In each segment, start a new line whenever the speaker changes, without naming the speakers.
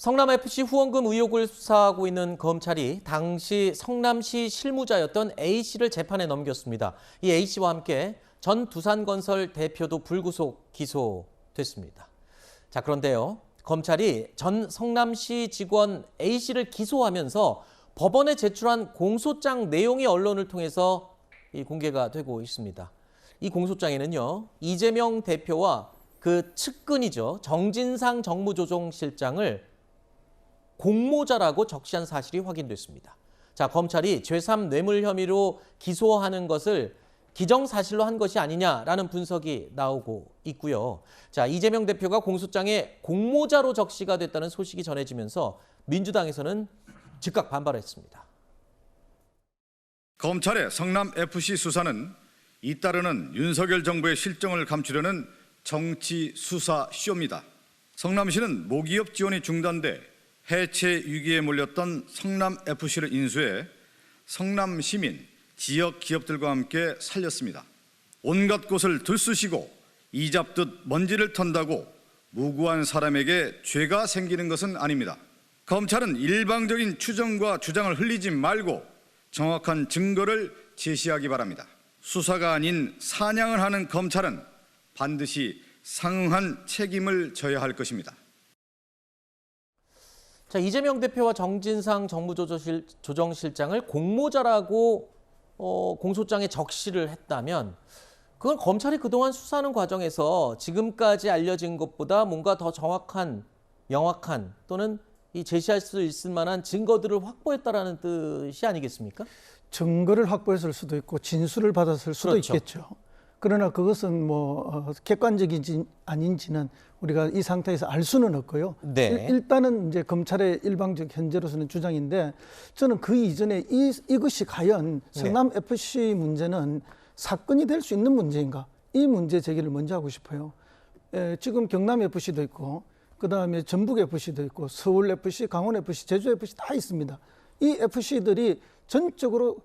성남FC 후원금 의혹을 수사하고 있는 검찰이 당시 성남시 실무자였던 A씨를 재판에 넘겼습니다. 이 A씨와 함께 전 두산건설 대표도 불구속 기소됐습니다. 자, 그런데요. 검찰이 전 성남시 직원 A씨를 기소하면서 법원에 제출한 공소장 내용이 언론을 통해서 공개가 되고 있습니다. 이 공소장에는요. 이재명 대표와 그 측근이죠. 정진상 정무조정실장을 공모자라고 적시한 사실이 확인됐습니다. 자, 검찰이 제3 뇌물 혐의로 기소하는 것을 기정사실로 한 것이 아니냐라는 분석이 나오고 있고요. 자, 이재명 대표가 공소장에 공모자로 적시가 됐다는 소식이 전해지면서 민주당에서는 즉각 반발했습니다.
검찰의 성남FC 수사는 잇따르는 윤석열 정부의 실정을 감추려는 정치 수사 쇼입니다. 성남시는 모기업 지원이 중단돼 해체 위기에 몰렸던 성남FC를 인수해 성남 시민, 지역 기업들과 함께 살렸습니다. 온갖 곳을 들쑤시고 이잡듯 먼지를 턴다고 무고한 사람에게 죄가 생기는 것은 아닙니다. 검찰은 일방적인 추정과 주장을 흘리지 말고 정확한 증거를 제시하기 바랍니다. 수사가 아닌 사냥을 하는 검찰은 반드시 상응한 책임을 져야 할 것입니다.
자, 이재명 대표와 정진상 정무조정실장을 공모자라고 공소장에 적시를 했다면 그건 검찰이 그동안 수사하는 과정에서 지금까지 알려진 것보다 뭔가 더 정확한, 명확한 또는 이 제시할 수 있을 만한 증거들을 확보했다라는 뜻이 아니겠습니까?
증거를 확보했을 수도 있고 진술을 받았을 수도
그렇죠.
있겠죠. 그러나 그것은 객관적인지 아닌지는 우리가 이 상태에서 알 수는 없고요.
네.
일단은 이제 검찰의 일방적 현재로서는 주장인데 저는 그 이전에 이것이 과연 성남FC 문제는 사건이 될 수 있는 문제인가? 이 문제 제기를 먼저 하고 싶어요. 지금 경남FC도 있고 그다음에 전북FC도 있고 서울FC, 강원FC, 제주FC 다 있습니다. 이 FC들이 전적으로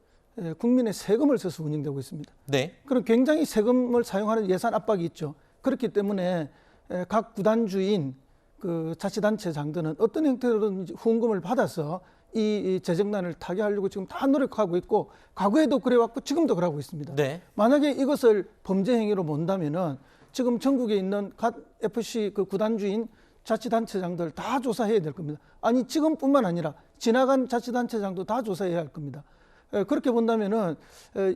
국민의 세금을 써서 운영되고 있습니다.
네.
그럼 굉장히 세금을 사용하는 예산 압박이 있죠. 그렇기 때문에 각 구단주인 그 자치단체장들은 어떤 형태로든 후원금을 받아서 이 재정난을 타개하려고 지금 다 노력하고 있고 과거에도 그래왔고 지금도 그러고 있습니다.
네.
만약에 이것을 범죄 행위로 본다면은 지금 전국에 있는 각 FC 그 구단주인 자치단체장들 다 조사해야 될 겁니다. 아니 지금뿐만 아니라 지나간 자치단체장도 다 조사해야 할 겁니다. 그렇게 본다면은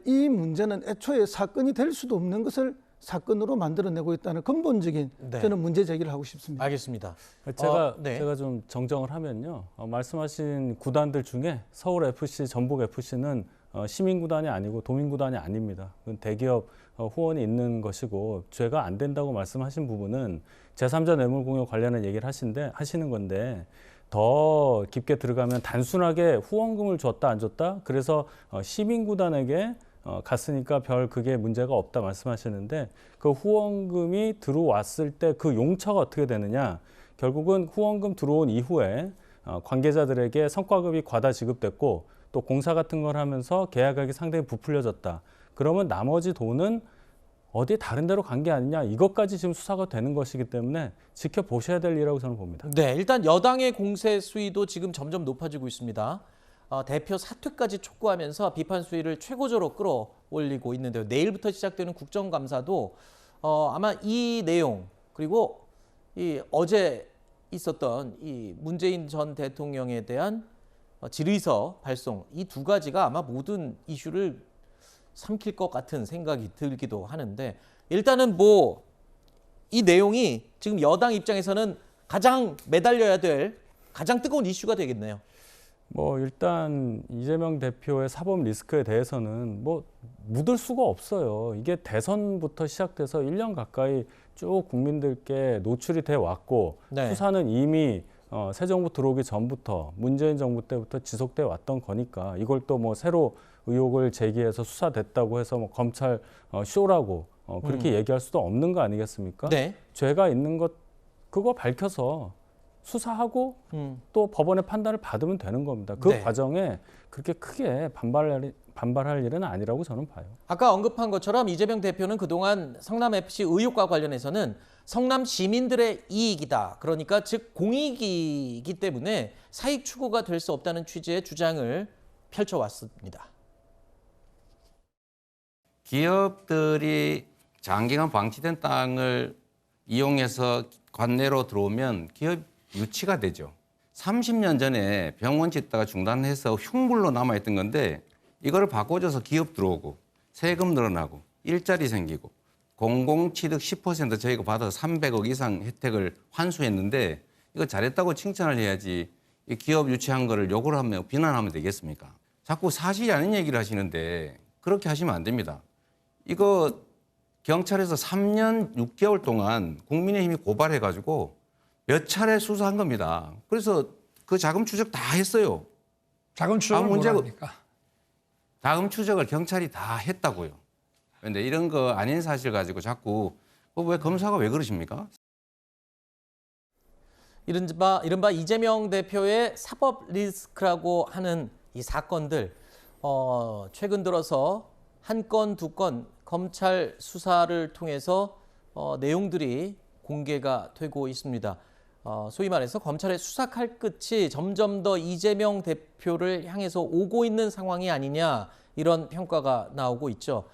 이 문제는 애초에 사건이 될 수도 없는 것을 사건으로 만들어내고 있다는 근본적인 저는 문제 제기를 하고 싶습니다.
알겠습니다.
제가 좀 정정을 하면요. 말씀하신 구단들 중에 서울FC, 전북FC는 시민구단이 아니고 도민구단이 아닙니다. 그건 대기업 후원이 있는 것이고 죄가 안 된다고 말씀하신 부분은 제3자 뇌물공여 관련한 얘기를 하시는 건데 더 깊게 들어가면 단순하게 후원금을 줬다 안 줬다 그래서 시민구단에게 갔으니까 별 그게 문제가 없다 말씀하시는데 그 후원금이 들어왔을 때 그 용처가 어떻게 되느냐 결국은 후원금 들어온 이후에 관계자들에게 성과급이 과다 지급됐고 또 공사 같은 걸 하면서 계약액이 상당히 부풀려졌다. 그러면 나머지 돈은 어디 다른 데로 간 게 아니냐 이것까지 지금 수사가 되는 것이기 때문에 지켜보셔야 될 일이라고 저는 봅니다.
네, 일단 여당의 공세 수위도 지금 점점 높아지고 있습니다. 대표 사퇴까지 촉구하면서 비판 수위를 최고조로 끌어올리고 있는데요. 내일부터 시작되는 국정감사도 아마 이 내용 그리고 이 어제 있었던 이 문재인 전 대통령에 대한 질의서 발송 이 두 가지가 아마 모든 이슈를 삼킬 것 같은 생각이 들기도 하는데 일단은 이 내용이 지금 여당 입장에서는 가장 매달려야 될 가장 뜨거운 이슈가 되겠네요.
일단 이재명 대표의 사법 리스크에 대해서는 묻을 수가 없어요. 이게 대선부터 시작돼서 1년 가까이 쭉 국민들께 노출이 돼 왔고
네.
수사는 이미 새 정부 들어오기 전부터 문재인 정부 때부터 지속돼 왔던 거니까 이걸 또 새로 의혹을 제기해서 수사됐다고 해서 검찰 쇼라고 그렇게 얘기할 수도 없는 거 아니겠습니까?
네.
죄가 있는 것 그거 밝혀서 수사하고 또 법원의 판단을 받으면 되는 겁니다. 그
네.
과정에 그렇게 크게 반발할 일은 아니라고 저는 봐요.
아까 언급한 것처럼 이재명 대표는 그동안 성남FC 의혹과 관련해서는 성남 시민들의 이익이다. 그러니까 즉 공익이기 때문에 사익 추구가 될 수 없다는 취지의 주장을 펼쳐왔습니다.
기업들이 장기간 방치된 땅을 이용해서 관내로 들어오면 기업 유치가 되죠. 30년 전에 병원 짓다가 중단해서 흉물로 남아있던 건데 이거를 바꿔줘서 기업 들어오고 세금 늘어나고 일자리 생기고 공공취득 10% 저희가 받아서 300억 이상 혜택을 환수했는데 이거 잘했다고 칭찬을 해야지 이 기업 유치한 거를 욕을 하면 비난하면 되겠습니까? 자꾸 사실이 아닌 얘기를 하시는데 그렇게 하시면 안 됩니다. 이거 경찰에서 3년 6개월 동안 국민의힘이 고발해가지고 몇 차례 수사한 겁니다. 그래서 그 자금 추적 다 했어요.
자금 추적을 뭐랍니까?
자금 추적을 경찰이 다 했다고요. 그런데 이런 거 아닌 사실 가지고 자꾸 왜 검사가 왜 그러십니까?
이른바 이재명 대표의 사법 리스크라고 하는 이 사건들 최근 들어서 한 건, 두 건 검찰 수사를 통해서 내용들이 공개가 되고 있습니다. 소위 말해서 검찰의 수사 칼끝이 점점 더 이재명 대표를 향해서 오고 있는 상황이 아니냐 이런 평가가 나오고 있죠.